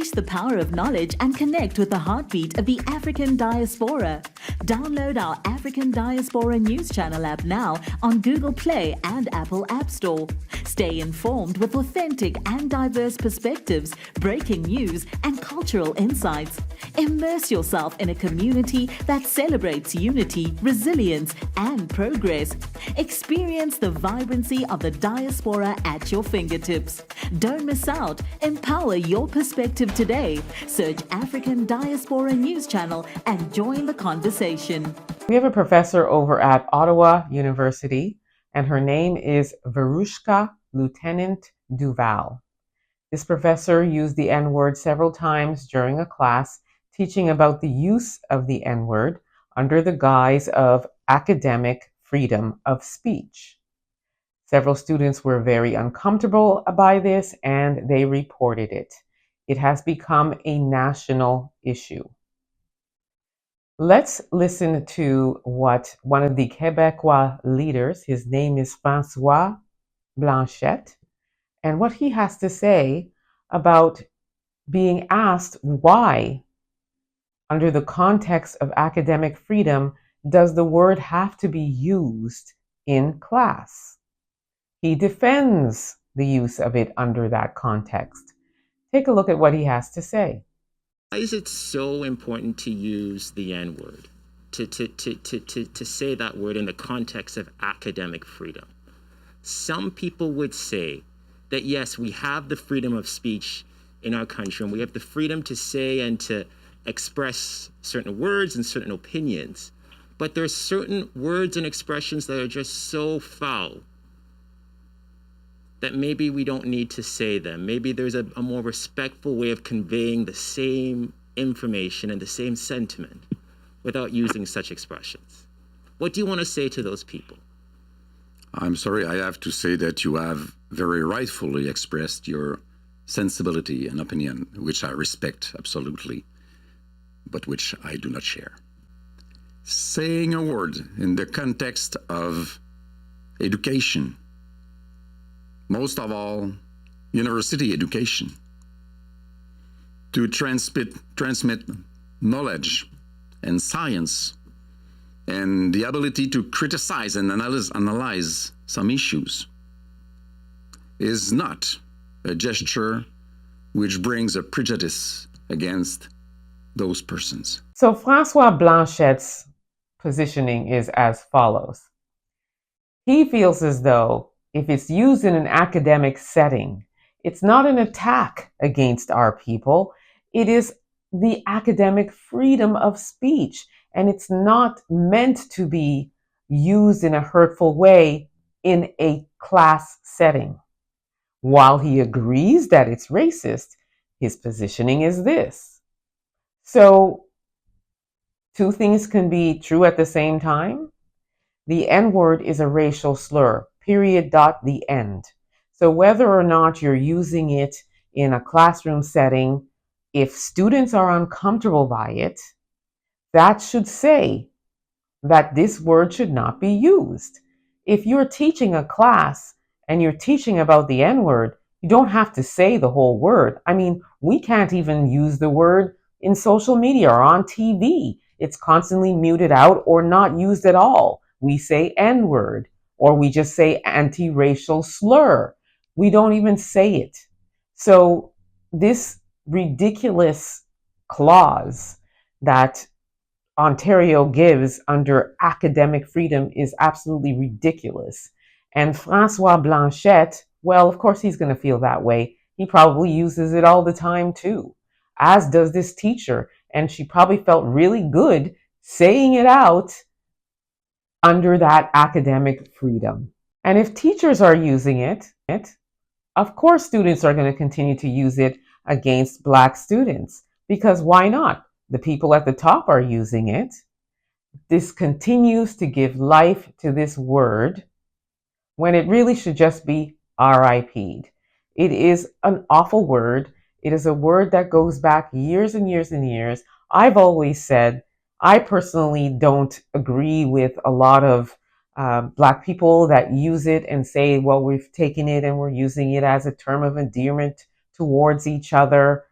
Unleash the power of knowledge and connect with the heartbeat of the African diaspora. Download our African Diaspora News Channel app now on Google Play and Apple App Store. Stay informed with authentic and diverse perspectives, breaking news, and cultural insights. Immerse yourself in a community that celebrates unity, resilience, and progress. Experience the vibrancy of the diaspora at your fingertips. Don't miss out. Empower your perspective today. Search African Diaspora News Channel and join the conversation. We have a professor over at Ottawa University, and her name is Verushka Lieutenant Duval. This professor used the N-word several times during a class teaching about the use of the N-word under the guise of academic freedom of speech. Several students were very uncomfortable by this and they reported it. It has become a national issue. Let's listen to what one of the Quebecois leaders, his name is François Blanchette, and what he has to say about being asked why, under the context of academic freedom, does the word have to be used in class? He defends the use of it under that context. Take a look at what he has to say. Why is it so important to use the N-word, to say that word in the context of academic freedom? Some people would say that, yes, we have the freedom of speech in our country, and we have the freedom to say and to express certain words and certain opinions, but there are certain words and expressions that are just so foul that maybe we don't need to say them. Maybe there's a more respectful way of conveying the same information and the same sentiment without using such expressions. What do you want to say to those people? I'm sorry, I have to say that you have very rightfully expressed your sensibility and opinion, which I respect absolutely, but which I do not share. Saying a word in the context of education, most of all, university education, to transmit knowledge and science and the ability to criticize and analyze some issues, is not a gesture which brings a prejudice against those persons. So François Blanchette's positioning is as follows. He feels as though if it's used in an academic setting, it's not an attack against our people. It is the academic freedom of speech, and it's not meant to be used in a hurtful way in a class setting. While he agrees that it's racist, his positioning is this. So, two things can be true at the same time. The N-word is a racial slur. Period. The end. So whether or not you're using it in a classroom setting, if students are uncomfortable by it, that should say that this word should not be used. If you're teaching a class and you're teaching about the N-word, you don't have to say the whole word. I mean, we can't even use the word in social media or on TV. It's constantly muted out or not used at all. We say N-word. Or we just say anti-racial slur. We don't even say it. So this ridiculous clause that Ontario gives under academic freedom is absolutely ridiculous. And François Blanchette, well, of course he's going to feel that way. He probably uses it all the time too, as does this teacher. And she probably felt really good saying it out under that academic freedom. And if teachers are using it, of course students are going to continue to use it against Black students, because why not? The people at the top are using it. This continues to give life to this word when it really should just be RIP'd. It is an awful word. It is a word that goes back years and years and years. I've always said I personally don't agree with a lot of Black people that use it and say, well, we've taken it and we're using it as a term of endearment towards each other.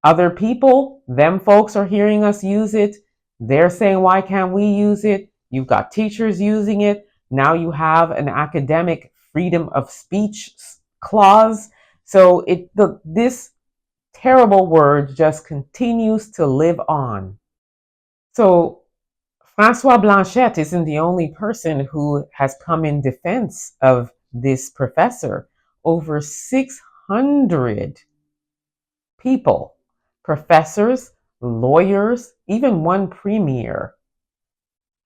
Other people, them folks are hearing us use it. They're saying, why can't we use it? You've got teachers using it. Now you have an academic freedom of speech clause. So this terrible word just continues to live on. So Francois Blanchette isn't the only person who has come in defense of this professor. Over 600 people, professors, lawyers, even one premier,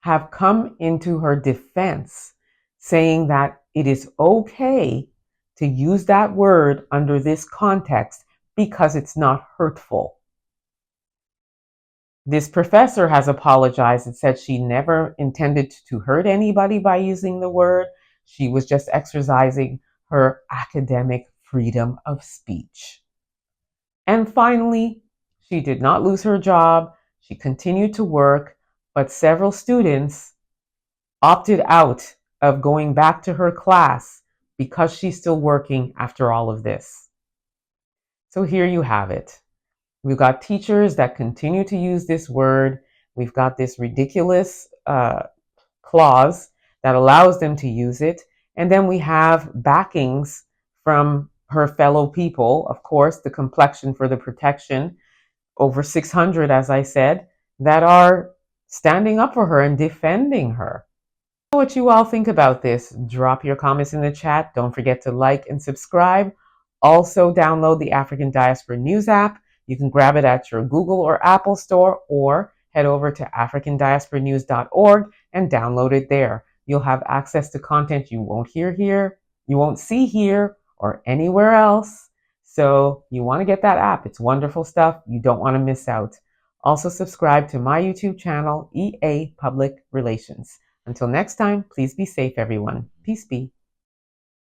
have come into her defense saying that it is okay to use that word under this context because it's not hurtful. This professor has apologized and said she never intended to hurt anybody by using the word. She was just exercising her academic freedom of speech. And finally, she did not lose her job. She continued to work, but several students opted out of going back to her class because she's still working after all of this. So here you have it. We've got teachers that continue to use this word. We've got this ridiculous clause that allows them to use it. And then we have backings from her fellow people, of course, the complexion for the protection, over 600, as I said, that are standing up for her and defending her. What you all think about this? Drop your comments in the chat. Don't forget to like and subscribe. Also download the African Diaspora News app. You can grab it at your Google or Apple store, or head over to africandiasporanews.org and download it there. You'll have access to content you won't hear here, you won't see here, or anywhere else. So you want to get that app. It's wonderful stuff. You don't want to miss out. Also subscribe to my YouTube channel, EA Public Relations. Until next time, please be safe, everyone. Peace be.